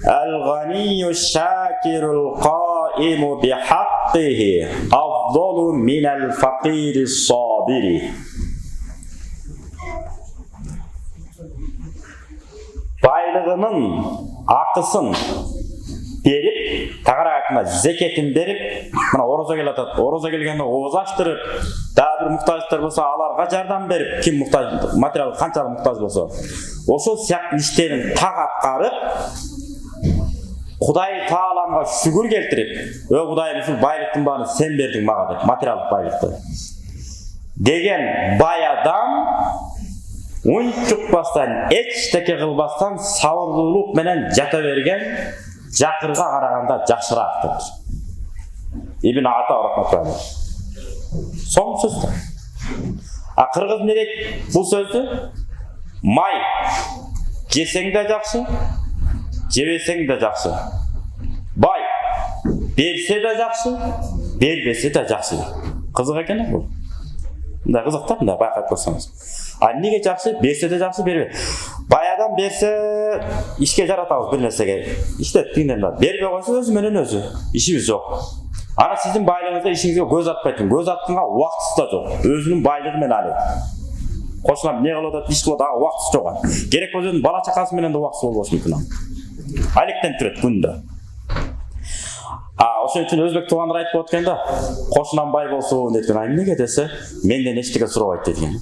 El-ganiyyu şakirul qaimu bihaqqihi afdalu minel fakiri sabiri. Baylığının akısın berip, tağara akına zeketin berip, mana oroza gelatat, oroza gelgende oğuz açtırıp, daha bir muhtaçlar bolsa alarga jardam berip, kim muhtaç, material kançalık muhtaç bolsa, oşol siyaktуу иштерин так аткарып, Kuday Taala'ga şükür keltirip, "Ö Kudayım, şu baylыктын baarını sen berdiň maga" dep, materialдык baylыкты degen bay adam unçukbastan, eçteke kılbastan sabırlılık menen jata bergen jakırga karaganda jakşıraktır. İbn Ata rahmatullah. Son söz. Kırgız ne deydi bu sözü? May jesең de jakşı, jebesең de jakşı. Bay berse de jakşı, berbese de jakşı. Kızık eкен bu. Мындай кызык да, мындай байкап көрсөңүз. Неге жакшы? Берсе де жакшы, бербе. Бай адам берсе ишке жаратабыз бир нерсеге. Иштет дегенден да. Бербей койсо өзү менен өзү. Ишибиз жок. Ана сиздин байлыгыңызда ишиңизге көз атпайтын. Көз атканга убактысы да жок. Өзүнүн байлыгы менен алет. Кошунам эмне кылып атат, иш кылып атат, убактысы жок. Керек болсо өзүнүн бала чакасы менен да убактысы болбошу мүмкүн. Алектен турат күндө. Ошон үчүн өзбек туугандар айтып аткан да, кошунам бай болсун деген. Эмнеге десе, менден эчтеке сурабайт деген.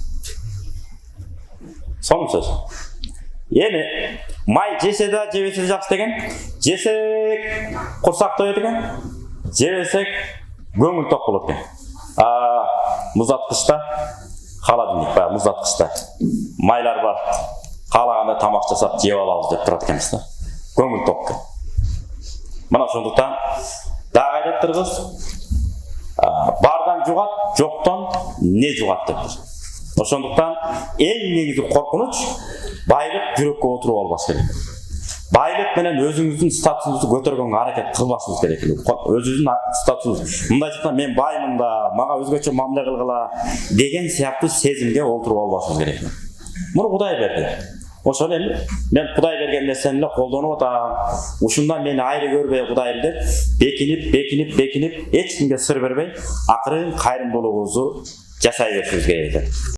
Сонун сөз. Эми май жесе да жебесе де жакшы деген. Жесек курсак тоет экен, жебесек көңүл ток болот экен. Музаткычта холодильник бар, музаткычта майлар бар. Каалаганда тамак жасап жеп алабыз деп турат экенбиз да. Көңүл ток. Мына ошондуктан дагы айтыптырбыз, бардан жугат, жоктон не жугат дептир. Ошондуктан эң негизи коркунуч байлык жүрөккө отуруп албаш керек. Байлык менен өзүңүздүн статусуңузду көтөргөнгө аракет кылбашыңыз керек. Өзүңүздүн статусуңуз, мындайча мен баймын да, мага өзгөчө мамиле кылгыла деген сыяктуу сезимге олтуруп албашыңыз керек. Муну Кудай берди. Ошол эми мен Кудай берген нерсени эле колдонуп атам. Ушундан мени айры көрбөй Кудайым деп бекинип эч кимге сыр бербей акырын кайрымдуулугубузду жасай беришибиз керек экен.